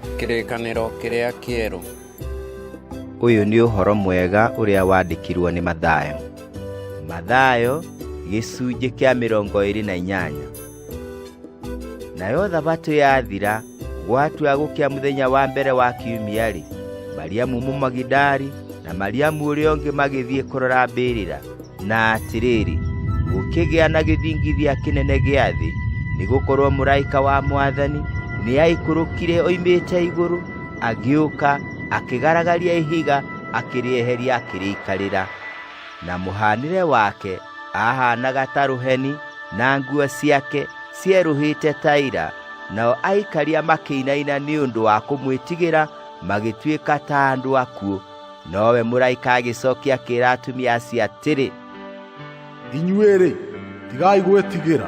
Kĩrĩkanĩro kĩrĩa kĩerũ. Ũyũ nĩ ũhoro mwega ũrĩa wandĩkirwo nĩ Mathayo. Mathayo gĩcunjĩ kĩa 28. Nayo Thabatũ yathira, gwatua gũkĩa mũthenya wa mbere wa kiumia-rĩ, Mariamu Mũmagidali na Mariamu ũrĩa ũngĩ magĩthiĩ kũrora mbĩrĩra. Na atĩrĩrĩ, gũkĩgĩa na gĩthingithia kĩnene gĩa thĩ, nĩgũkorwo mũraika wa Mwathani nĩaikũrũkire oimĩte igũrũ, agĩũka akĩgaragaria ihiga, akĩrĩeheria, akĩrĩikarĩra. Na mũhaanĩre wake ahaanaga ta rũheni, na nguo ciake cierũhĩte ta ira. Nao aikaria makĩinaina nĩ ũndũ wa kũmwĩtigĩra, magĩtuĩka ta andũ akuũ. Nowe mũraika agĩcookia akĩĩra atumia acio atĩrĩ, inyuĩ-rĩ, tigai gwĩtigĩra,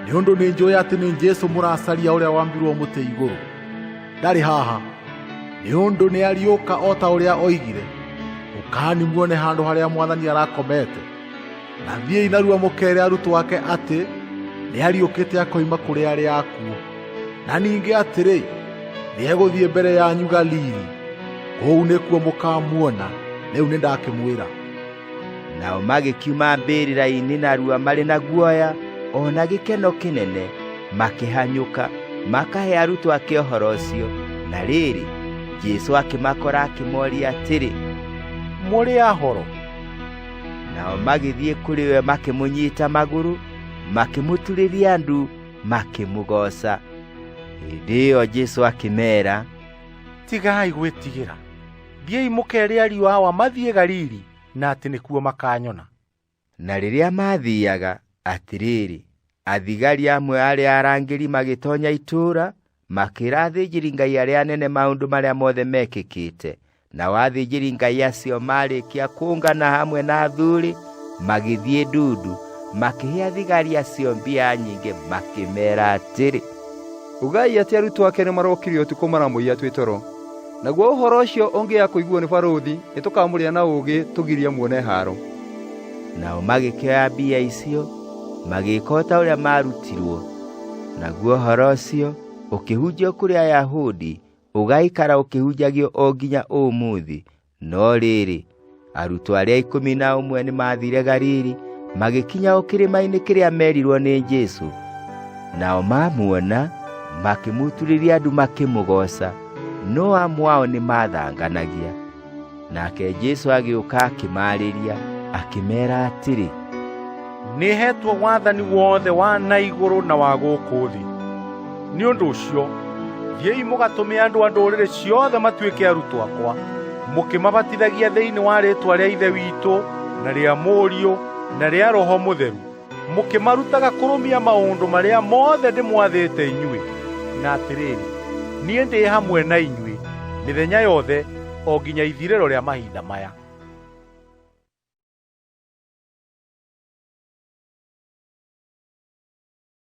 nĩ ũndũ nĩnjũĩ atĩ nĩ Jesũ mũracaria ũrĩa wambirwo mũtĩ igũrũ. Ndarĩ haha, nĩ ũndũ nĩariũka o ta ũrĩa oigire. Ũkaani muone handũ harĩa Mwathani arakomete. Na thiĩi narua mũkeere arutwo ake atĩ nĩariũkĩte akoima kũrĩ arĩa akuũ. Na ningĩ atĩrĩ, nĩegũthiĩ mbere yanyu Galili, kũu nĩkuo mũkamuona. Rĩu nĩndakĩmwĩra. Nao magĩkiuma mbĩrĩra-inĩ narua marĩ na guoya, o na gĩkeno kĩnene, makĩhanyũka, makahe arutwo ake ũhoro ũcio. Na rĩrĩ, Jesũ akĩmakora, akĩmoria atĩrĩ, mũrĩ ahoro? Nao magĩthiĩ kũrĩ we, makĩmũnyiita magũrũ, makĩmũturĩria ndu, makĩmũgooca. Hĩndĩ ĩyo Jesũ akĩmeera, tigai gwĩtigĩra, thiĩi mũkeere ariũ awa mathiĩ Galili, na atĩ nĩkuo makanyona. Na rĩrĩa mathiiaga, atĩrĩrĩ, athigari amwe arĩa arangĩri magĩtoonya itũũra, makĩĩra athĩnjĩri-Ngai arĩa anene maũndũ marĩa mothe mekĩkĩte. Nao athĩnjĩri-Ngai acio marĩkia kũngana hamwe na athuuri, magĩthiĩ ndundu, makĩhe athigari acio mbia nyingĩ, makĩmeera atĩrĩ, ugai atĩ arutwo ake nĩmarokire ũtukũ maramũiya twĩ toro. Naguo ũhoro ũcio ũngĩaga kũiguo nĩ barũthi, nĩtũkamũrĩa na ũũgĩ tũgirie muone haaro. Nao magĩkĩoya mbia icio, magĩĩka o ta ũrĩa maarutirwo. Naguo ũhoro ũcio ũkĩhunjio kũrĩ Ayahudi, ũgaikara ũkĩhunjagio o nginya ũmũthĩ. No rĩrĩ, arutwo arĩa 11 nĩmathiire Galili, magĩkinya o kĩrĩma-inĩ kĩrĩa meerirwo nĩ Jesũ. Nao mamuona, makĩmũturĩria ndu, makĩmũgooca, no amwe ao nĩmathanganagia. Nake Jesũ agĩũka akĩmaarĩria, akĩmeera atĩrĩ, nĩhetwo wathani wothe wa na igũrũ na wa gũkũ thĩ. Nĩ ũndũ ũcio, thiĩi mũgatũme andũ a ndũrĩrĩ ciothe matuĩke arutwo akwa, mũkĩmabatithagia thĩinĩ wa rĩĩtwa rĩa Ithe witũ, na rĩa Mũriũ, na rĩa Roho Mũtheru, mũkĩmarutaga kũrũmia maũndũ marĩa mothe ndĩmwathĩte inyuĩ. Na atĩrĩrĩ, niĩ ndĩ hamwe na inyuĩ mĩthenya yothe, o nginya ithirĩro rĩa mahinda maya.